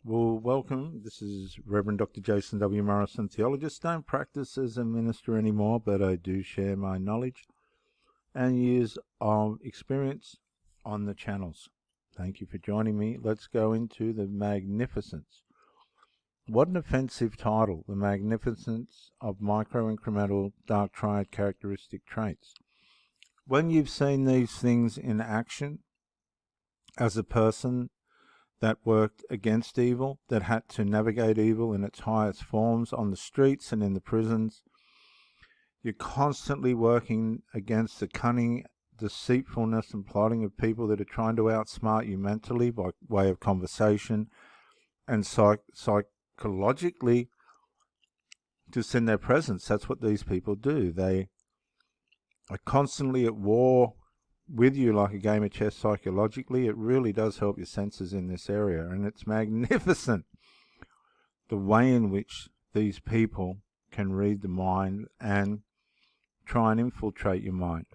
Well, welcome. This is Reverend Dr. Jason W. Morrison, theologist. Don't practice as a minister anymore, but I do share my knowledge and years of experience on the channels. Thank you for joining me. Let's go into the Magnificence. What an offensive title, The Magnificence of Micro-Incremental Dark Triad Characteristic Traits. When you've seen these things in action as a person that worked against evil, that had to navigate evil in its highest forms on the streets and in the prisons. You're constantly working against the cunning deceitfulness and plotting of people that are trying to outsmart you mentally by way of conversation and psychologically, just in their presence. That's what these people do. They are constantly at war with you like a game of chess psychologically. It really does help your senses in this area, and it's magnificent the way in which these people can read the mind and try and infiltrate your mind.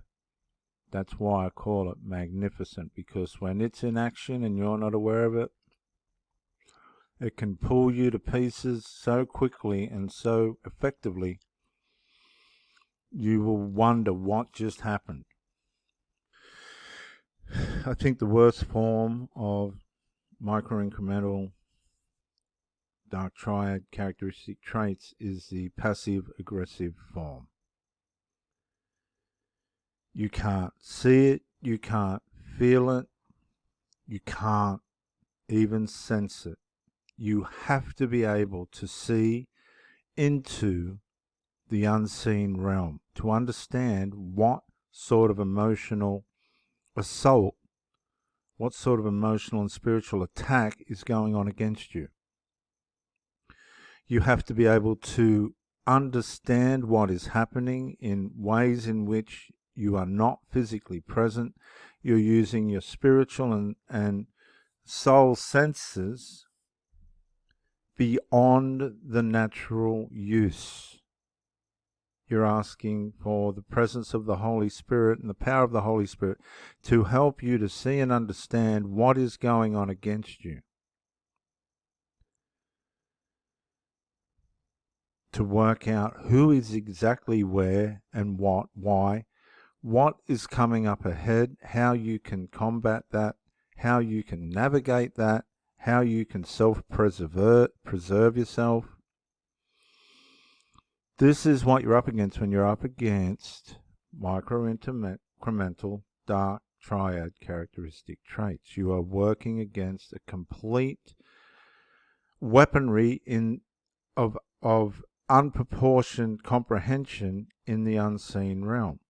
That's why I call it magnificent, because when it's in action and you're not aware of it, it can pull you to pieces so quickly and so effectively, you will wonder what just happened. I think the worst form of micro-incremental dark triad characteristic traits is the passive-aggressive form. You can't see it, you can't feel it, you can't even sense it. You have to be able to see into the unseen realm to understand what sort of emotional assault, what sort of emotional and spiritual attack is going on against you. You have to be able to understand what is happening in ways in which you are not physically present. You're using your spiritual and soul senses beyond the natural use. You're asking for the presence of the Holy Spirit and the power of the Holy Spirit to help you to see and understand what is going on against you. To work out who is exactly where and why, what is coming up ahead, how you can combat that, how you can navigate that, how you can preserve yourself. This is what you're up against when you're up against micro-incremental dark triad characteristic traits. You are working against a complete weaponry of unproportioned comprehension in the unseen realm.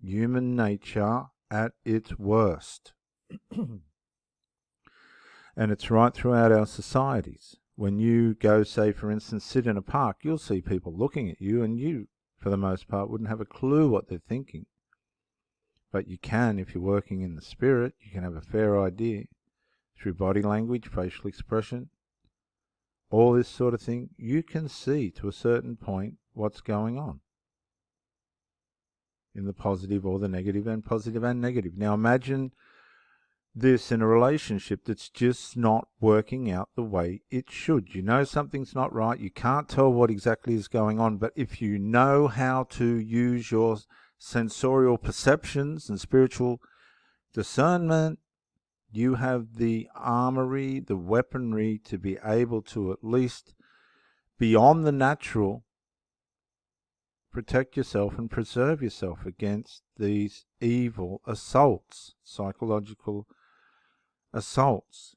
Human nature at its worst. And it's right throughout our societies. When you go, say, for instance, sit in a park, you'll see people looking at you, and you, for the most part, wouldn't have a clue what they're thinking. But you can, if you're working in the spirit, you can have a fair idea through body language, facial expression, all this sort of thing. You can see to a certain point what's going on in the positive or the negative, and positive and negative. Now imagine this in a relationship that's just not working out the way it should. You know something's not right. You can't tell what exactly is going on, but if you know how to use your sensorial perceptions and spiritual discernment, you have the armory, the weaponry to be able to, at least beyond the natural, protect yourself and preserve yourself against these evil assaults, psychological assaults,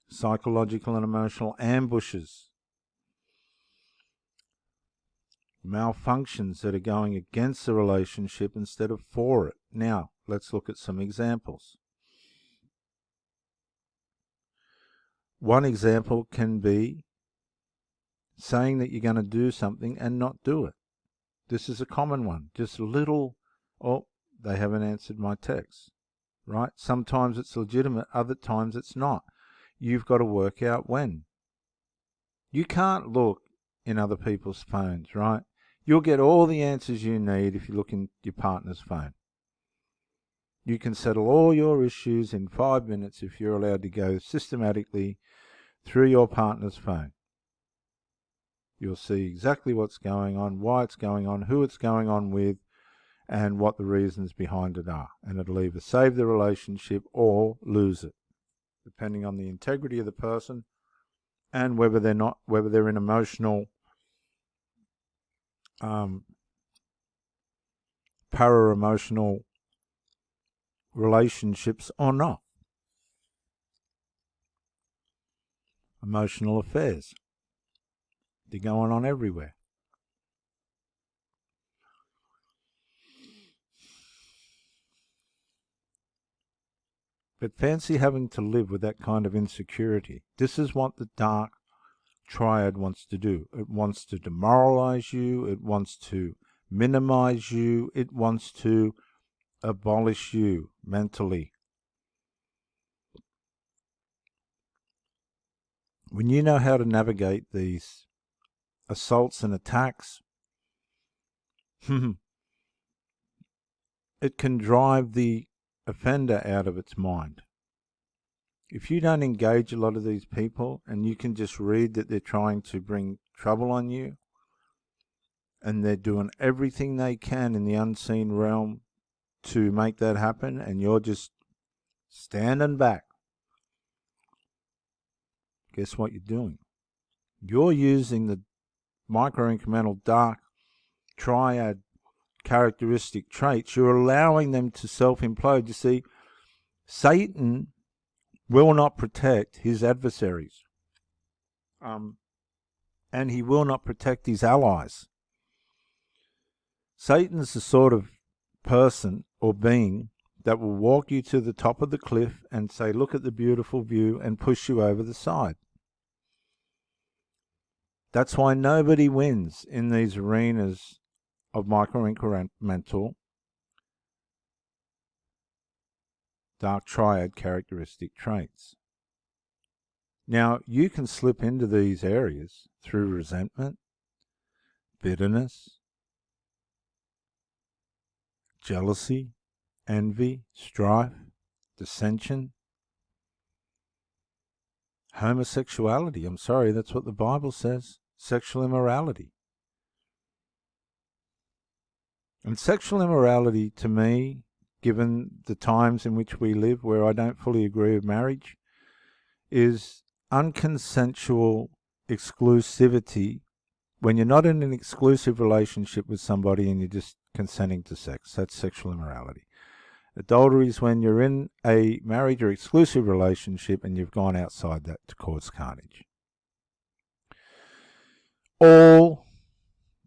psychological and emotional ambushes, malfunctions that are going against the relationship instead of for it. Now, let's look at some examples. One example can be saying that you're going to do something and not do it. This is a common one. Just little, oh, they haven't answered my text. Right? Sometimes it's legitimate, other times it's not. You've got to work out when. You can't look in other people's phones, right? You'll get all the answers you need if you look in your partner's phone. You can settle all your issues in 5 minutes if you're allowed to go systematically through your partner's phone. You'll see exactly what's going on, why it's going on, who it's going on with, and what the reasons behind it are. And it'll either save the relationship or lose it, depending on the integrity of the person and whether they're in emotional para-emotional relationships or not. Emotional affairs. They're going on everywhere. But fancy having to live with that kind of insecurity. This is what the dark triad wants to do. It wants to demoralize you. It wants to minimize you. It wants to abolish you mentally. When you know how to navigate these assaults and attacks, it can drive the offender out of its mind. If you don't engage a lot of these people and you can just read that they're trying to bring trouble on you and they're doing everything they can in the unseen realm to make that happen, and you're just standing back, guess what you're doing? You're using the micro-incremental dark triad characteristic traits. You're allowing them to self-implode. You see, Satan will not protect his adversaries. And he will not protect his allies. Satan's the sort of person or being that will walk you to the top of the cliff and say, look at the beautiful view, and push you over the side. That's why nobody wins in these arenas of micro-incremental dark triad characteristic traits. Now, you can slip into these areas through resentment, bitterness, jealousy, envy, strife, dissension, homosexuality. I'm sorry, that's what the Bible says. Sexual immorality. And sexual immorality, to me, given the times in which we live, where I don't fully agree with marriage, is unconsensual exclusivity when you're not in an exclusive relationship with somebody and you're just consenting to sex. That's sexual immorality. Adultery is when you're in a marriage or exclusive relationship and you've gone outside that to cause carnage. All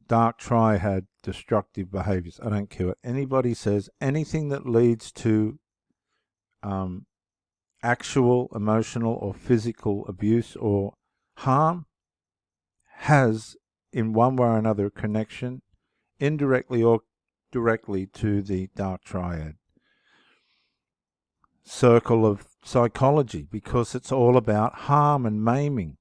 dark triad destructive behaviors, I don't care what anybody says, anything that leads to actual emotional or physical abuse or harm has, in one way or another, connection, indirectly or directly, to the dark triad circle of psychology, because it's all about harm and maiming.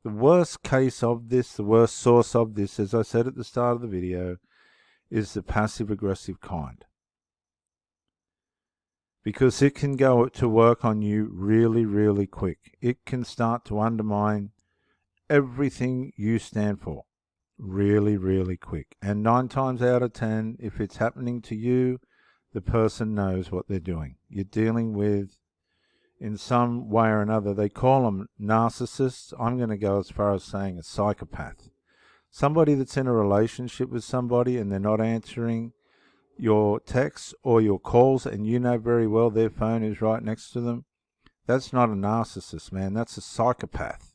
The worst case of this, the worst source of this, as I said at the start of the video, is the passive-aggressive kind. Because it can go to work on you really, really quick. It can start to undermine everything you stand for really, really quick. And 9 times out of 10, if it's happening to you, the person knows what they're doing. You're dealing with, in some way or another, they call them narcissists. I'm going to go as far as saying a psychopath. Somebody that's in a relationship with somebody and they're not answering your texts or your calls, and you know very well their phone is right next to them. That's not a narcissist, man. That's a psychopath.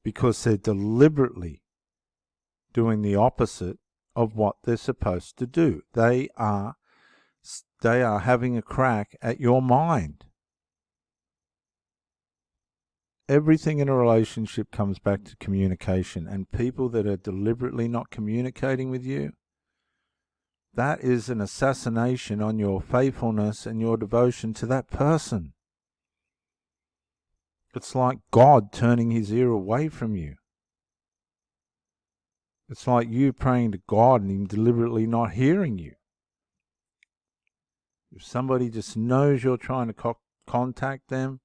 Because they're deliberately doing the opposite of what they're supposed to do. They are having a crack at your mind. Everything in a relationship comes back to communication, and people that are deliberately not communicating with you, that is an assassination on your faithfulness and your devotion to that person. It's like God turning his ear away from you. It's like you praying to God and Him deliberately not hearing you. If somebody just knows you're trying to contact them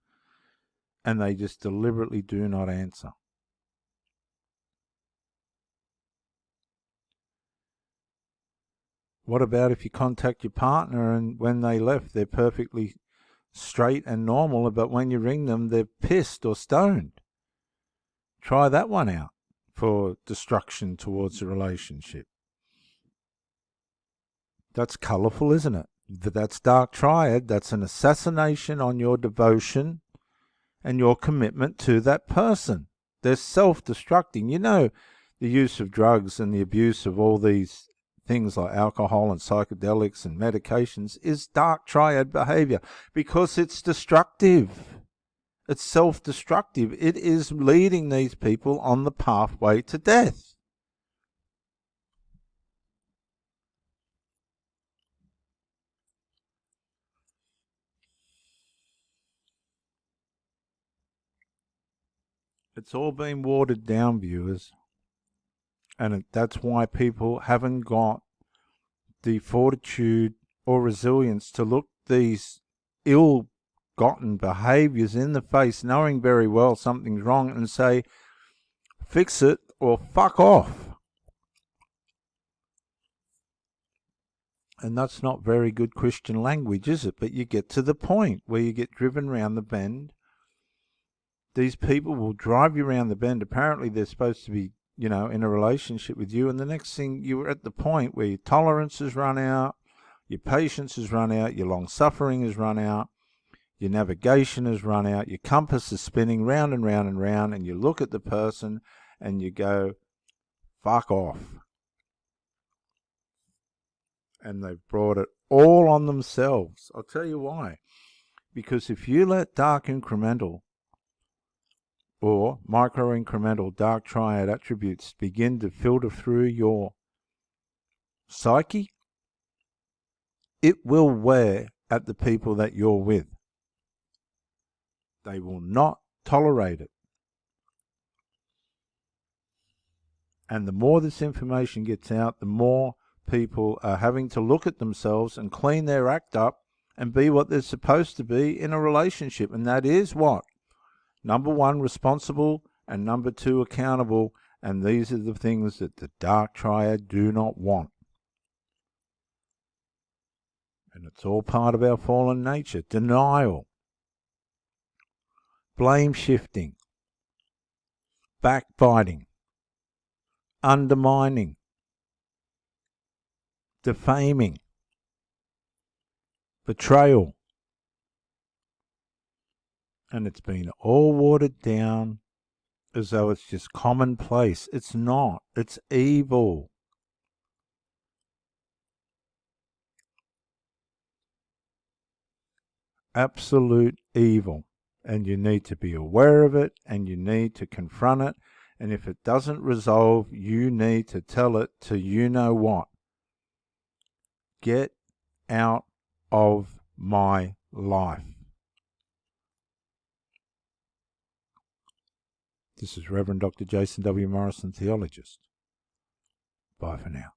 and they just deliberately do not answer. What about if you contact your partner and when they left, they're perfectly straight and normal, but when you ring them, they're pissed or stoned? Try that one out for destruction towards a relationship. That's colourful, isn't it? That's dark triad. That's an assassination on your devotion and your commitment to that person. They're self-destructing. You know, the use of drugs and the abuse of all these things like alcohol and psychedelics and medications is dark triad behavior because it's destructive. It's self-destructive. It is leading these people on the pathway to death. It's all been watered down, viewers. And that's why people haven't got the fortitude or resilience to look these ill-gotten behaviours in the face, knowing very well something's wrong, and say, fix it or fuck off. And that's not very good Christian language, is it? But you get to the point where you get driven round the bend. These people will drive you around the bend. Apparently they're supposed to be, in a relationship with you, and the next thing you're at the point where your tolerance has run out, your patience has run out, your long-suffering has run out, your navigation has run out, your compass is spinning round and round and round, and you look at the person and you go, fuck off. And they've brought it all on themselves. I'll tell you why. Because if you let dark incremental or micro-incremental dark triad attributes begin to filter through your psyche, it will wear at the people that you're with. They will not tolerate it. And the more this information gets out, the more people are having to look at themselves and clean their act up and be what they're supposed to be in a relationship. And that is what? Number one, responsible, and number two, accountable. And these are the things that the dark triad do not want. And it's all part of our fallen nature. Denial, blame shifting, backbiting, undermining, defaming, betrayal. And it's been all watered down as though it's just commonplace. It's not. It's evil. Absolute evil. And you need to be aware of it, and you need to confront it. And if it doesn't resolve, you need to tell it to you know what. Get out of my life. This is Reverend Dr. Jason W. Morrison, theologist. Bye for now.